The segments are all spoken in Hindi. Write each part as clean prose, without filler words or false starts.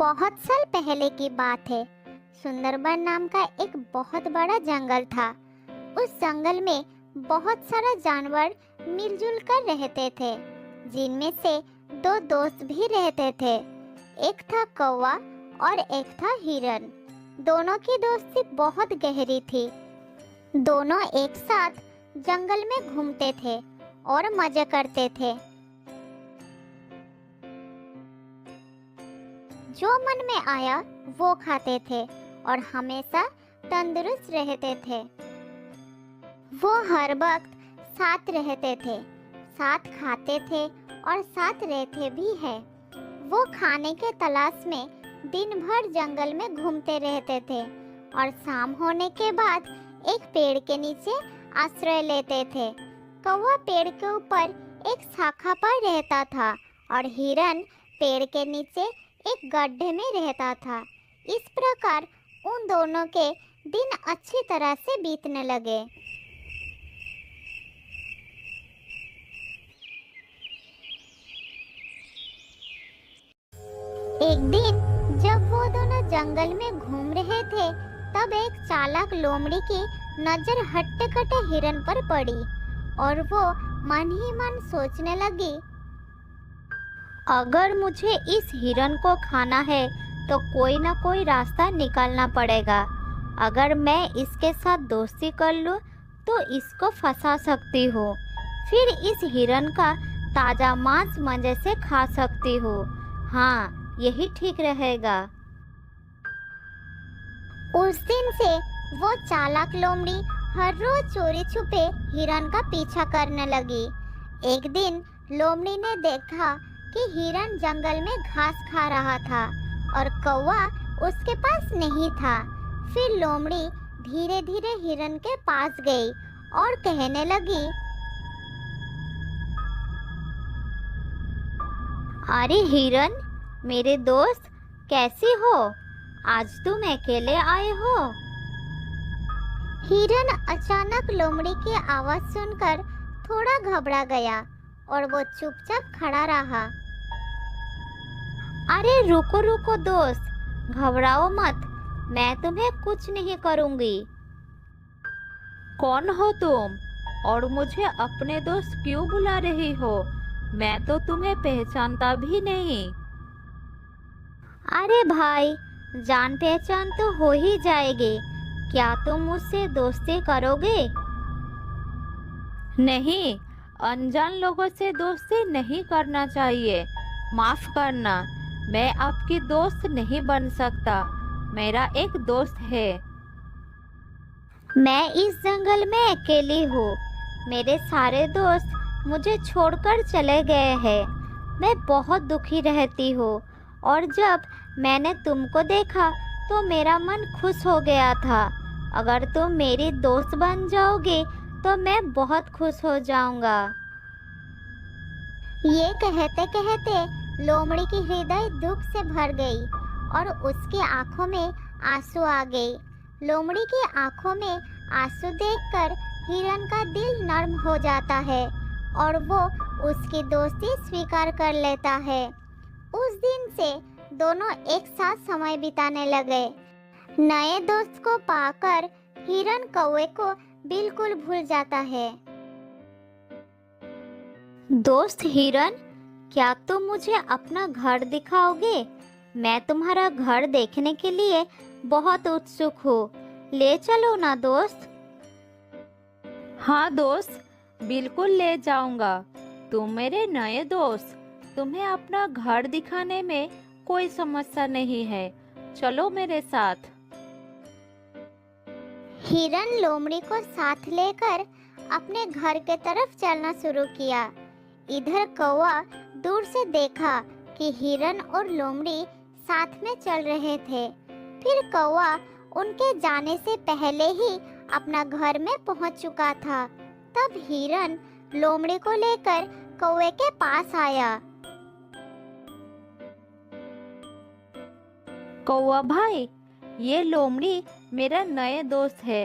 बहुत साल पहले की बात है। सुंदरबन नाम का एक बहुत बड़ा जंगल था। उस जंगल में बहुत सारा जानवर मिलजुल कर रहते थे, जिनमें से दो दोस्त भी रहते थे। एक था कौवा और एक था हिरन। दोनों की दोस्ती बहुत गहरी थी। दोनों एक साथ जंगल में घूमते थे और मजे करते थे। जो मन में आया वो खाते थे और हमेशा तंदुरुस्त रहते थे। वो हर वक्त साथ रहते थे, साथ खाते थे और साथ रहते भी हैं। वो खाने के तलाश में दिन भर जंगल में घूमते रहते थे और शाम होने के बाद एक पेड़ के नीचे आश्रय लेते थे। कौवा पेड़ के ऊपर एक शाखा पर रहता था और हिरन पेड़ के नीचे एक गड्ढे में रहता था। इस प्रकार उन दोनों के दिन अच्छी तरह से बीतने लगे। एक दिन जब वो दोनों जंगल में घूम रहे थे, तब एक चालाक लोमड़ी की नजर हट्टे-कट्टे हिरन पर पड़ी और वो मन ही मन सोचने लगी, अगर मुझे इस हिरन को खाना है तो कोई ना कोई रास्ता निकालना पड़ेगा। अगर मैं इसके साथ दोस्ती कर लूँ तो इसको फंसा सकती हूँ, फिर इस हिरन का ताज़ा मांस मजे से खा सकती हूँ। हाँ, यही ठीक रहेगा। उस दिन से वो चालाक लोमड़ी हर रोज चोरी छुपे हिरन का पीछा करने लगी। एक दिन लोमड़ी ने देखा कि हिरन जंगल में घास खा रहा था और कौवा उसके पास नहीं था। फिर लोमड़ी धीरे धीरे हिरन के पास गई और कहने लगी, अरे हिरन, मेरे दोस्त, कैसी हो? आज तुम अकेले आए हो? हिरन अचानक लोमड़ी की आवाज सुनकर थोड़ा घबरा गया और वो चुपचाप खड़ा रहा। अरे रुको रुको दोस्त, घबराओ मत, मैं तुम्हें कुछ नहीं करूंगी। कौन हो तुम और मुझे अपने दोस्त क्यों बुला रही हो? मैं तो तुम्हें पहचानता भी नहीं। अरे भाई, जान पहचान तो हो ही जाएगी। क्या तुम मुझसे दोस्ती करोगे? नहीं, अनजान लोगों से दोस्ती नहीं करना चाहिए। माफ करना, मैं आपकी दोस्त नहीं बन सकता। मेरा एक दोस्त है। मैं इस जंगल में अकेली हूँ। मेरे सारे दोस्त मुझे छोड़कर चले गए हैं। मैं बहुत दुखी रहती हूँ और जब मैंने तुमको देखा तो मेरा मन खुश हो गया था। अगर तुम मेरी दोस्त बन जाओगे तो मैं बहुत खुश हो जाऊंगा। ये कहते कहते लोमड़ी की हृदय दुख से भर गई और उसकी आंखों में आंसू आ गए। लोमड़ी की आंखों में आंसू देखकर हिरन का दिल नर्म हो जाता है और वो उसकी दोस्ती स्वीकार कर लेता है। उस दिन से दोनों एक साथ समय बिताने लगे। नए दोस्त को पाकर हिरन कौवे को बिल्कुल भूल जाता है। दोस्त हिरन, क्या तुम मुझे अपना घर दिखाओगे? मैं तुम्हारा घर देखने के लिए बहुत उत्सुक हूँ। ले चलो ना दोस्त। हाँ दोस्त, बिल्कुल ले जाऊंगा। तुम मेरे नए दोस्त, तुम्हें अपना घर दिखाने में कोई समस्या नहीं है। चलो मेरे साथ। हिरन लोमड़ी को साथ लेकर अपने घर के तरफ चलना शुरू किया। इधर कौवा दूर से देखा कि हिरन और लोमड़ी साथ में चल रहे थे। फिर कौवा उनके जाने से पहले ही अपना घर में पहुंच चुका था। तब हिरन लोमड़ी को लेकर कौवे के पास आया। कौवा भाई, ये लोमड़ी मेरा नए दोस्त है।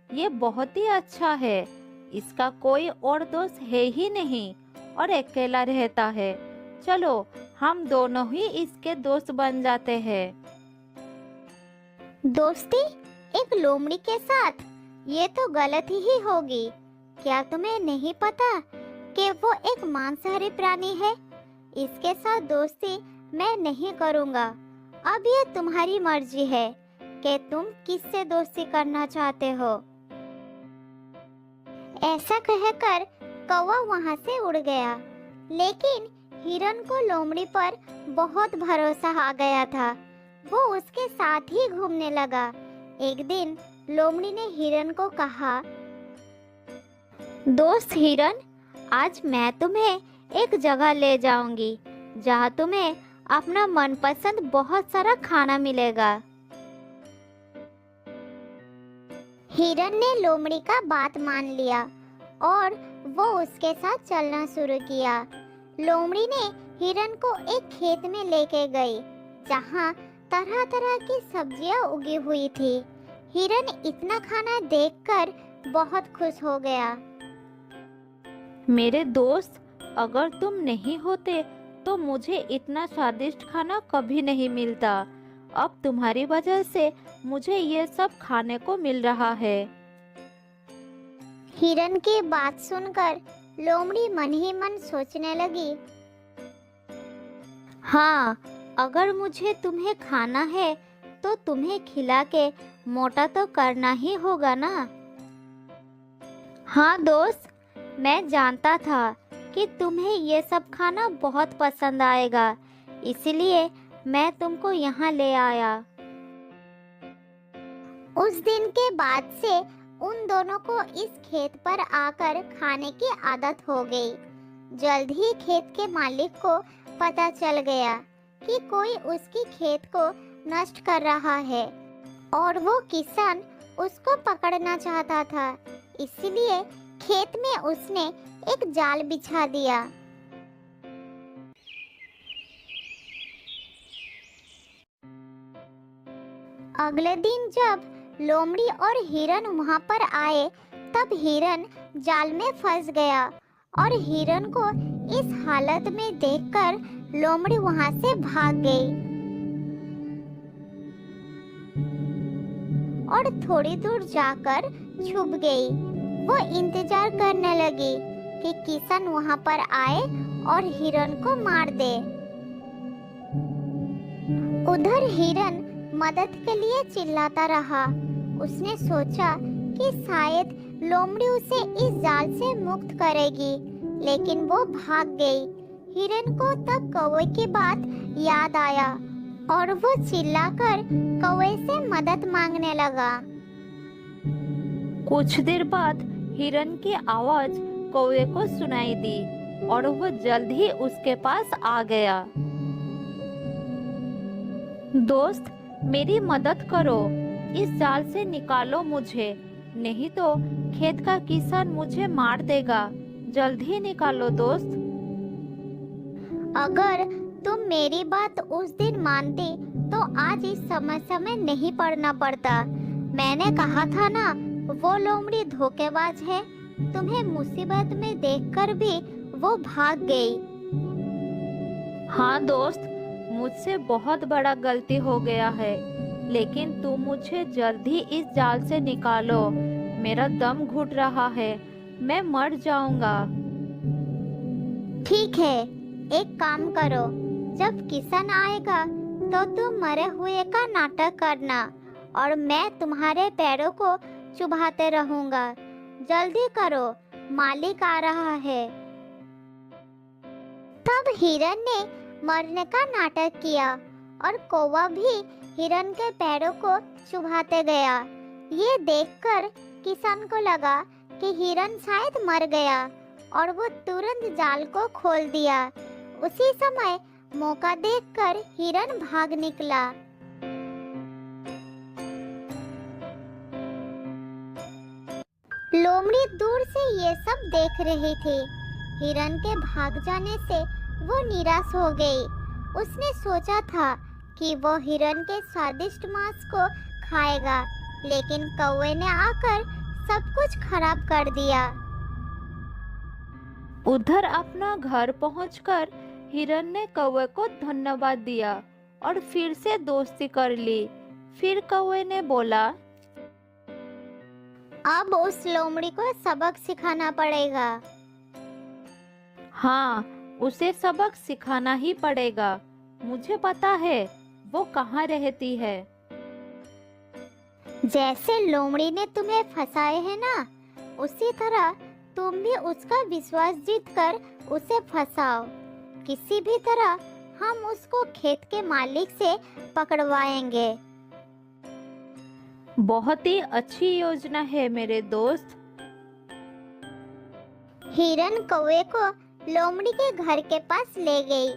ये बहुत ही अच्छा है। इसका कोई और दोस्त है ही नहीं और अकेला रहता है। चलो हम दोनों ही इसके दोस्त बन जाते हैं। दोस्ती एक लोमड़ी के साथ? ये तो गलत ही होगी। क्या तुम्हें नहीं पता कि वो एक मांसाहारी प्राणी है? इसके साथ दोस्ती मैं नहीं करूँगा। अब ये तुम्हारी मर्जी है कि तुम किससे दोस्ती करना चाहते हो। ऐसा कहकर कौवा वहाँ से उड़ गया, लेकिन हिरन को लोमड़ी पर बहुत भरोसा आ गया था। वो उसके साथ ही घूमने लगा। एक दिन लोमड़ी ने हिरन को कहा, दोस्त हिरन, आज मैं तुम्हें एक जगह ले जाऊंगी जहाँ तुम्हें अपना मनपसंद बहुत सारा खाना मिलेगा। हिरन ने लोमड़ी का बात मान लिया और वो उसके साथ चलना शुरू किया। लोमड़ी ने हिरन को एक खेत में लेके गई जहाँ तरह तरह की सब्जियां उगी हुई थी। हिरन इतना खाना देखकर बहुत खुश हो गया। मेरे दोस्त, अगर तुम नहीं होते तो मुझे इतना स्वादिष्ट खाना कभी नहीं मिलता। अब तुम्हारी वजह से मुझे ये सब खाने को मिल रहा है। हिरन की बात सुनकर लोमड़ी मन ही मन सोचने लगी, हाँ, अगर मुझे तुम्हें खाना है तो तुम्हें खिला के मोटा तो करना ही होगा ना। हाँ दोस्त, मैं जानता था कि तुम्हें ये सब खाना बहुत पसंद आएगा, इसलिए मैं तुमको यहाँ ले आया। उस दिन के बाद से उन दोनों को इस खेत पर आकर खाने की आदत हो गई। जल्द ही खेत के मालिक को पता चल गया कि कोई उसकी खेत को नष्ट कर रहा है और वो किसान उसको पकड़ना चाहता था। इसलिए खेत में उसने एक जाल बिछा दिया। अगले दिन जब लोमड़ी और हिरन वहां पर आए, तब हिरन जाल में फंस गया और हिरन को इस हालत में देखकर लोमड़ी वहां से भाग गई और थोड़ी दूर जाकर छुप गई। वो इंतजार करने लगी कि किसान वहां पर आए और हिरन को मार दे। उधर हिरन मदद के लिए चिल्लाता रहा। उसने सोचा कि शायद लोमड़ी उसे इस जाल से मुक्त करेगी, लेकिन वो भाग गई। हिरन को तब कौवे की बात याद आया और वो चिल्लाकर कौवे से मदद मांगने लगा। कुछ देर बाद हिरन की आवाज कौवे को सुनाई दी और वो जल्द ही उसके पास आ गया। दोस्त, मेरी मदद करो, इस जाल से निकालो मुझे, नहीं तो खेत का किसान मुझे मार देगा। जल्द ही निकालो दोस्त। अगर तुम मेरी बात उस दिन मानती तो आज इस समस्या में नहीं पड़ना पड़ता। मैंने कहा था ना, वो लोमड़ी धोखेबाज है। तुम्हें मुसीबत में देखकर भी वो भाग गई। हाँ दोस्त, मुझसे बहुत बड़ा गलती हो गया है, लेकिन तुम मुझे जल्द ही इस जाल से निकालो। मेरा दम घुट रहा है, मैं मर जाऊंगा। ठीक है, एक काम करो, जब किसान आएगा तो तुम मरे हुए का नाटक करना और मैं तुम्हारे पैरों को चुभाते रहूंगा। जल्दी करो, मालिक आ रहा है। तब हिरन ने मरने का नाटक किया और कौवा भी हिरन के पैरों को चुभाते गया। ये देखकर किसान को लगा कि हिरन शायद मर गया और वो तुरंत जाल को खोल दिया। उसी समय मौका देखकर हिरन भाग निकला। लोमड़ी दूर से ये सब देख रही थी। हिरन के भाग जाने से वो निराश हो गई। उसने सोचा था कि वो हिरन के स्वादिष्ट मांस को खाएगा, लेकिन कौवे ने आकर सब कुछ खराब कर दिया। उधर अपना घर पहुंचकर हिरन ने कौवे को धन्यवाद दिया और फिर से दोस्ती कर ली। फिर कौवे ने बोला, अब उस लोमड़ी को सबक सिखाना पड़ेगा। हाँ, उसे सबक सिखाना ही पड़ेगा। मुझे पता है वो कहाँ रहती है। जैसे लोमड़ी ने तुम्हें फंसाए है ना, उसी तरह तुम भी उसका विश्वास जीतकर उसे फंसाओ। किसी भी तरह हम उसको खेत के मालिक से पकड़वाएंगे। बहुत ही अच्छी योजना है मेरे दोस्त। हिरन कौवे को लोमड़ी के घर के पास ले गई।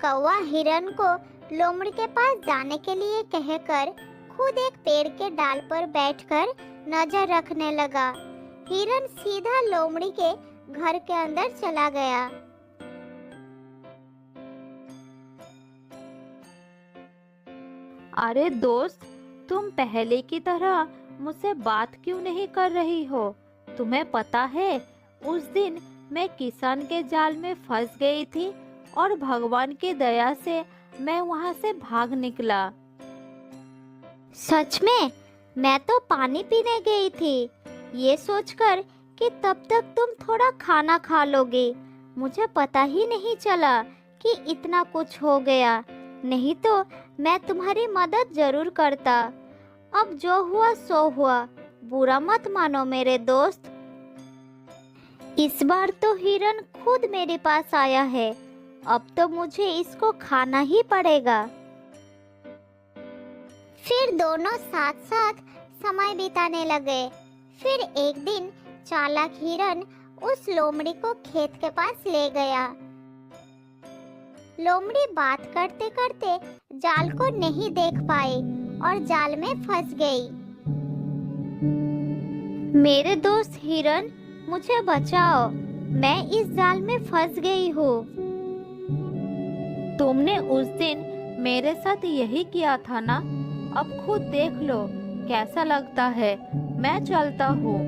कौवा हिरन को लोमड़ी के पास जाने के लिए कहकर खुद एक पेड़ के डाल पर बैठकर नजर रखने लगा। हिरन सीधा लोमड़ी के घर के अंदर चला गया। अरे दोस्त, तुम पहले की तरह मुझसे बात क्यों नहीं कर रही हो? तुम्हें पता है, उस दिन मैं किसान के जाल में फंस गई थी और भगवान की दया से मैं वहां से भाग निकला। सच में? मैं तो पानी पीने गई थी, ये सोचकर कि तब तक तुम थोड़ा खाना खा लोगे। मुझे पता ही नहीं चला कि इतना कुछ हो गया, नहीं तो मैं तुम्हारी मदद जरूर करता। अब जो हुआ सो हुआ, बुरा मत मानो मेरे दोस्त। इस बार तो हिरन खुद मेरे पास आया है, अब तो मुझे इसको खाना ही पड़ेगा। फिर दोनों साथ साथ समय बिताने लगे। फिर एक दिन चालाक हिरन उस लोमड़ी को खेत के पास ले गया। लोमड़ी बात करते करते जाल को नहीं देख पाई और जाल में फंस गई। मेरे दोस्त हिरन, मुझे बचाओ, मैं इस जाल में फंस गई हूँ। तुमने उस दिन मेरे साथ यही किया था ना? अब खुद देख लो कैसा लगता है। मैं चलता हूँ।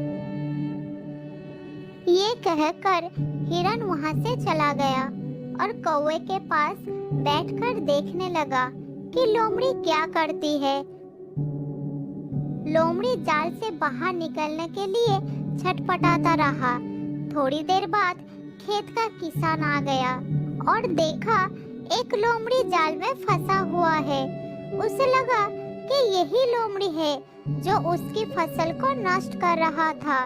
ये कहकर हिरन वहां से चला गया और कौवे के पास बैठकर देखने लगा कि लोमड़ी क्या करती है। लोमड़ी जाल से बाहर निकलने के लिए छटपटाता रहा। थोड़ी देर बाद खेत का किसान आ गया और देखा एक लोमड़ी जाल में फंसा हुआ है। उसे लगा कि यही लोमड़ी है जो उसकी फसल को नष्ट कर रहा था।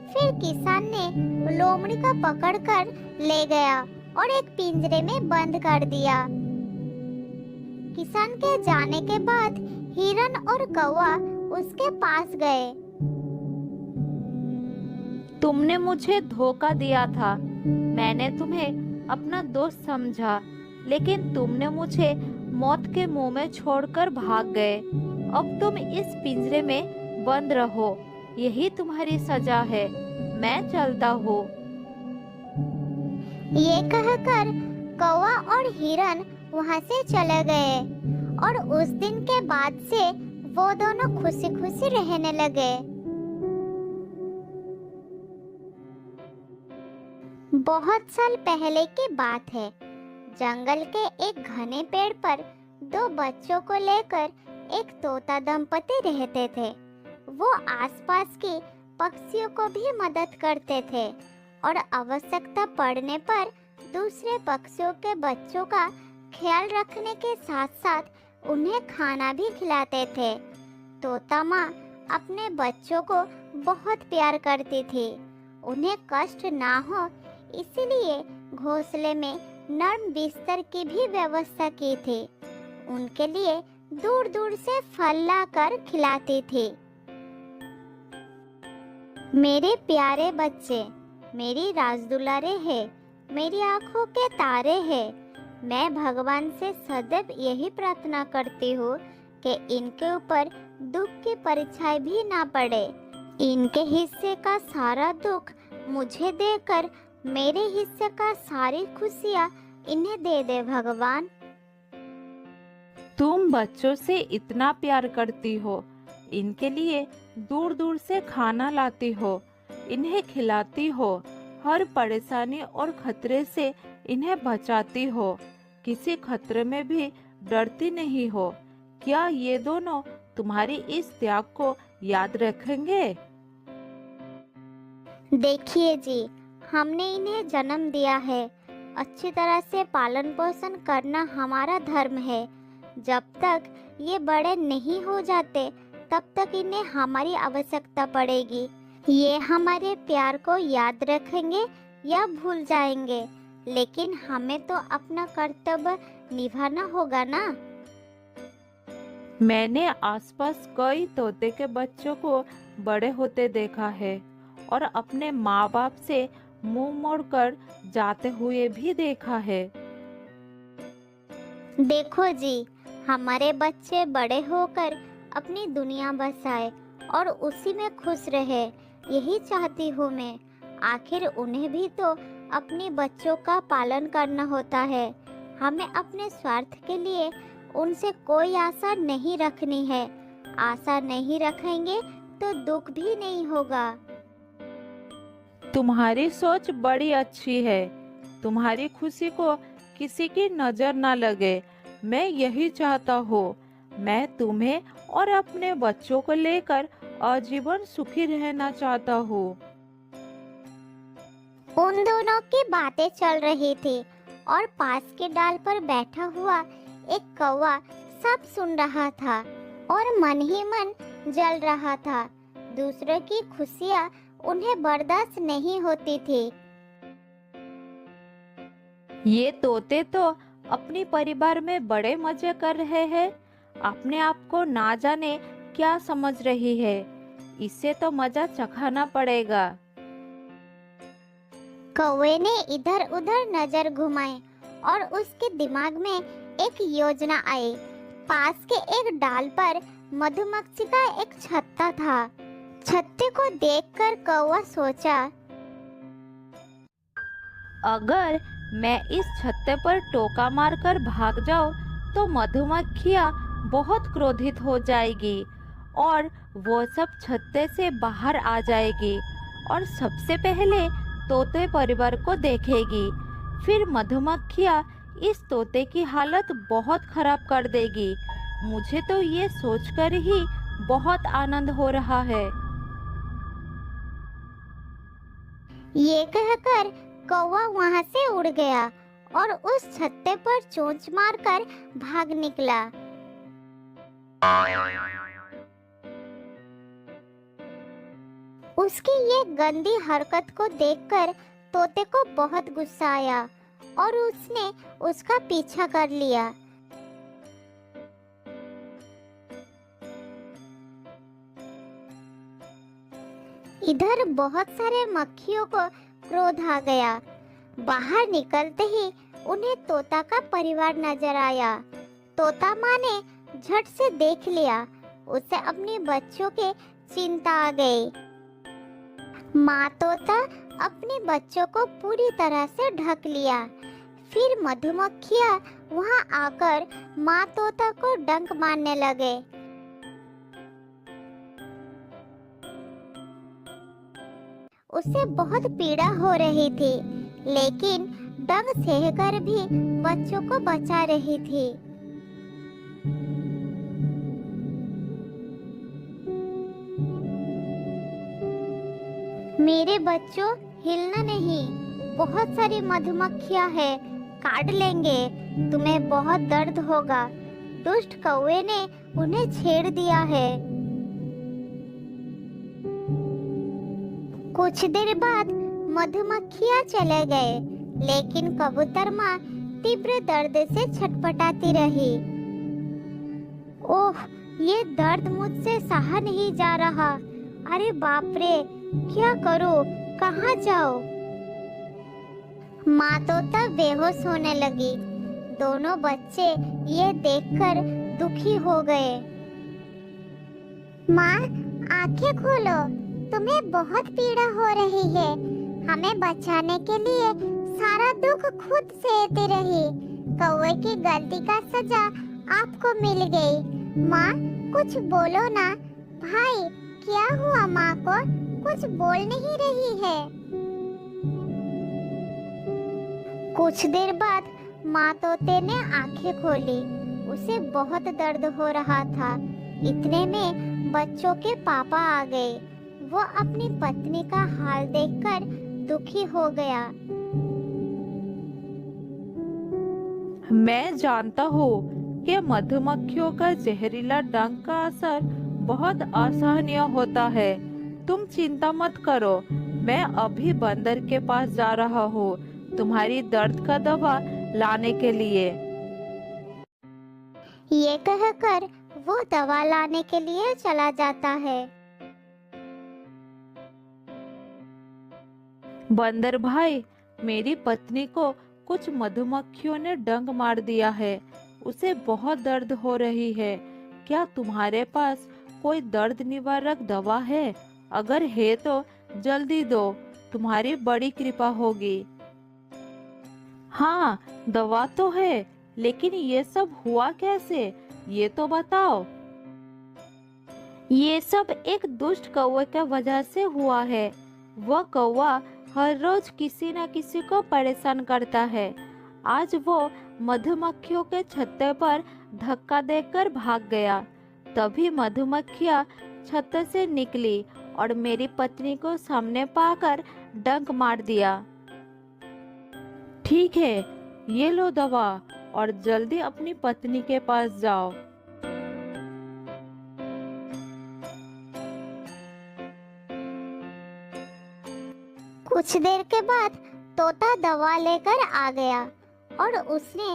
फिर किसान ने लोमड़ी को पकड़कर ले गया और एक पिंजरे में बंद कर दिया। किसान के जाने के बाद हिरन और कौवा उसके पास गए। तुमने मुझे धोखा दिया था। मैंने तुम्हें अपना दोस्त समझा, लेकिन तुमने मुझे मौत के मुंह में छोड़कर भाग गए। अब तुम इस पिंजरे में बंद रहो, यही तुम्हारी सजा है। मैं चलता हूँ। ये कहकर कौवा और हिरन वहां से चले गए और उस दिन के बाद से वो दोनों खुशी खुशी रहने लगे। बहुत साल पहले की बात है। जंगल के एक घने पेड़ पर दो बच्चों को लेकर एक तोता दंपति रहते थे। वो आसपास के पक्षियों को भी मदद करते थे और आवश्यकता पड़ने पर दूसरे पक्षियों के बच्चों का ख्याल रखने के साथ साथ उन्हें खाना भी खिलाते थे। तोता माँ अपने बच्चों को बहुत प्यार करती थी। उन्हें कष्ट ना हो इसलिए घोंसले में नरम बिस्तर की भी व्यवस्था की थी। उनके लिए दूर दूर से फल लाकर खिलाती थी। मेरे प्यारे बच्चे, मेरी राजदुलारे हैं, मेरी आंखों के तारे हैं। मैं भगवान से सदैव यही प्रार्थना करती हूँ कि इनके ऊपर दुख की परछाई भी ना पड़े। इनके हिस्से का सारा दुख मुझे देकर मेरे हिस्से का सारी खुशियाँ इन्हें दे दे भगवान। तुम बच्चों से इतना प्यार करती हो, इनके लिए दूर दूर से खाना लाती हो, इन्हें खिलाती हो, हर परेशानी और खतरे से इन्हें बचाती हो, किसी खतरे में भी डरती नहीं हो। क्या ये दोनों तुम्हारी इस त्याग को याद रखेंगे? देखिए जी, हमने इन्हें जन्म दिया है, अच्छी तरह से पालन पोषण करना हमारा धर्म है। जब तक ये बड़े नहीं हो जाते तब तक इन्हें हमारी आवश्यकता पड़ेगी। ये हमारे प्यार को याद रखेंगे या भूल जाएंगे, लेकिन हमें तो अपना कर्तव्य निभाना होगा ना। मैंने आसपास कई तोते के बच्चों को बड़े होते देखा है और अपने माँ बाप से मुंह मोड़कर जाते हुए भी देखा है। देखो जी, हमारे बच्चे बड़े होकर अपनी दुनिया बसाए और उसी में खुश रहे, यही चाहती हूँ मैं। आखिर उन्हें भी तो अपने बच्चों का पालन करना होता है। हमें अपने स्वार्थ के लिए उनसे कोई आशा नहीं रखनी है। आशा नहीं रखेंगे तो दुख भी नहीं होगा। तुम्हारी सोच बड़ी अच्छी है। तुम्हारी खुशी को किसी की नजर ना लगे, मैं यही चाहता हूँ। मैं तुम्हें और अपने बच्चों को लेकर आजीवन सुखी रहना चाहता हूँ। उन दोनों की बातें चल रही थी और पास के डाल पर बैठा हुआ एक कौवा सब सुन रहा था और मन ही मन जल रहा था। दूसरों की खुशियाँ उन्हें बर्दाश्त नहीं होती थी। ये तोते तो अपने परिवार में बड़े मजे कर रहे हैं, अपने आप को ना जाने क्या समझ रही है। इससे तो मजा चखाना पड़ेगा। कौवे ने इधर उधर नजर घुमाई और उसके दिमाग में एक योजना आई। पास के एक डाल पर मधुमक्खी का एक छत्ता था। छत्ते को देखकर कौवा सोचा, अगर मैं इस छत्ते पर टोका मारकर भाग जाऊं तो मधुमक्खियां बहुत क्रोधित हो जाएगी और वो सब छत्ते से बाहर आ जाएगी और सबसे पहले तोते परिवार को देखेगी। फिर मधुमक्खियां इस तोते की हालत बहुत खराब कर देगी। मुझे तो ये सोचकर ही बहुत आनंद हो रहा है। ये कहकर कौवा वहां से उड़ गया और उस छत्ते पर चोंच मारकर भाग निकला। उसकी ये गंदी हरकत को देखकर तोते को बहुत गुस्सा आया और उसने उसका पीछा कर लिया। इधर बहुत सारे मक्खियों को क्रोध आ गया। बाहर निकलते ही उन्हें तोता का परिवार नजर आया। तोता माँ ने झट से देख लिया। उसे अपने बच्चों के चिंता आ गई। माँ तोता अपने बच्चों को पूरी तरह से ढक लिया। फिर मधुमक्खियाँ वहाँ आकर माँ तोता को डंक मारने लगे। उसे बहुत पीड़ा हो रही थी, लेकिन डंक सहकर भी बच्चों को बचा रही थी। मेरे बच्चों, हिलना नहीं, बहुत सारी मधुमक्खियां हैं, काट लेंगे, तुम्हें बहुत दर्द होगा। दुष्ट कौवे ने उन्हें छेड़ दिया है। कुछ देर बाद मधुमक्खियां चले गए, लेकिन कबूतर माँ तीव्र दर्द से छटपटाती रही। ओह, ये दर्द मुझसे सहा नहीं जा रहा। अरे बाप रे, क्या करूं, कहाँ जाऊं? माँ तोता बेहोश होने लगी। दोनों बच्चे ये देखकर दुखी हो गए। माँ, आंखें खोलो, तुम्हें बहुत पीड़ा हो रही है। हमें बचाने के लिए सारा दुख खुद सहती रही। कौवे की गलती का सजा आपको मिल गई। माँ, कुछ बोलो ना, भाई क्या हुआ माँ को? कुछ बोल नहीं रही है। कुछ देर बाद माँ तोते ने आंखें खोली। उसे बहुत दर्द हो रहा था। इतने में बच्चों के पापा आ गए। वो अपनी पत्नी का हाल देखकर दुखी हो गया। मैं जानता हूँ कि मधुमक्खियों का जहरीला डंक का असर बहुत असहनीय होता है। तुम चिंता मत करो, मैं अभी बंदर के पास जा रहा हूँ तुम्हारी दर्द का दवा लाने के लिए। ये कहकर वो दवा लाने के लिए चला जाता है। बंदर भाई, मेरी पत्नी को कुछ मधुमक्खियों ने डंक मार दिया है। उसे बहुत दर्द हो रही है। क्या तुम्हारे पास कोई दर्द निवारक दवा है? अगर है तो जल्दी दो, तुम्हारी बड़ी कृपा होगी। हाँ, दवा तो है, लेकिन ये सब हुआ कैसे, ये तो बताओ। ये सब एक दुष्ट कौवे की वजह से हुआ है। वह कौवा हर रोज किसी न किसी को परेशान करता है। आज वो मधुमक्खियों के छत्ते पर धक्का देकर भाग गया। तभी मधुमक्खियां छत से निकली और मेरी पत्नी को सामने पाकर डंक मार दिया। ठीक है, ये लो दवा और जल्दी अपनी पत्नी के पास जाओ। कुछ देर के बाद तोता दवा लेकर आ गया और उसने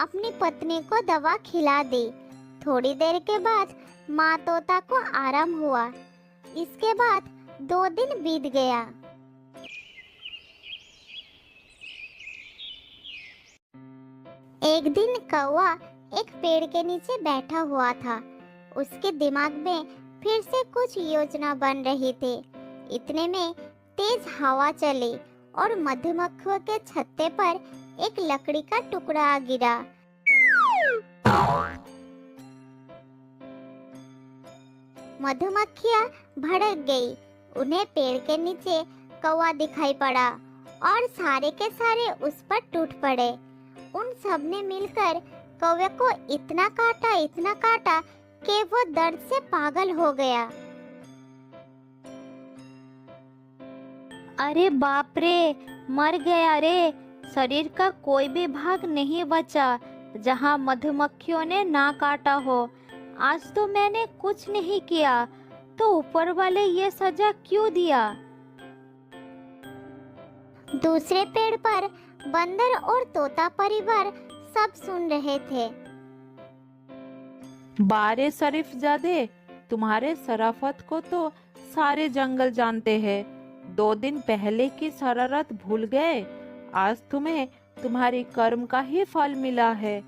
अपनी पत्नी को दवा खिला दी। थोड़ी देर के बाद माँ तोता को आराम हुआ। इसके बाद 2 दिन बीत गया। एक दिन कौवा एक पेड़ के नीचे बैठा हुआ था। उसके दिमाग में फिर से कुछ योजना बन रही थी। इतने में तेज हवा चली और मधुमक्खियों के छत्ते पर एक लकड़ी का टुकड़ा आ गिरा। मधुमक्खियां भड़क गई। उन्हें पेड़ के नीचे कौवा दिखाई पड़ा और सारे के सारे उस पर टूट पड़े। उन सब ने मिलकर कौवे को इतना काटा कि वो दर्द से पागल हो गया। अरे बाप रे, मर गया रे। शरीर का कोई भी भाग नहीं बचा जहाँ मधुमक्खियों ने ना काटा हो। आज तो मैंने कुछ नहीं किया, तो ऊपर वाले ये सजा क्यों दिया? दूसरे पेड़ पर बंदर और तोता परिवार सब सुन रहे थे। बारे शरीफजादे, तुम्हारे शराफत को तो सारे जंगल जानते हैं। 2 दिन पहले की शरारत भूल गए। आज तुम्हें तुम्हारी कर्म का ही फल मिला है।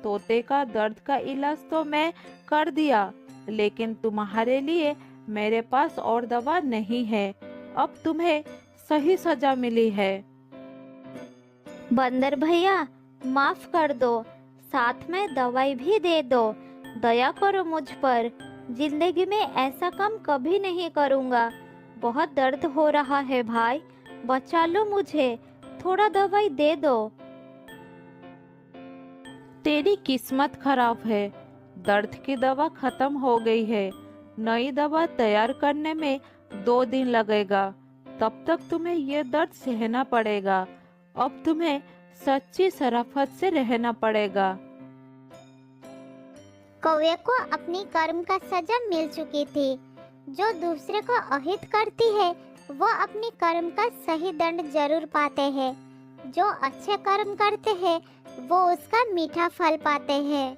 तोते का दर्द का इलाज तो मैं कर दिया, लेकिन तुम्हारे लिए मेरे पास और दवा नहीं है। अब तुम्हें सही सजा मिली है। बंदर भैया, माफ कर दो, साथ में दवाई भी दे दो। दया करो मुझ पर। जिंदगी में ऐसा काम कभी नहीं करूँगा। बहुत दर्द हो रहा है भाई, बचा लो मुझे। थोड़ा दवाई दे दो। तेरी किस्मत खराब है, दर्द की दवा खत्म हो गई है। नई दवा तैयार करने में 2 दिन लगेगा। तब तक तुम्हें ये दर्द सहना पड़ेगा। अब तुम्हें सच्ची शराफत से रहना पड़ेगा। कौवे को अपनी कर्म का सजा मिल चुकी थी। जो दूसरे को अहित करती है वो अपनी कर्म का सही दंड जरूर पाते हैं। जो अच्छे कर्म करते हैं वो उसका मीठा फल पाते हैं।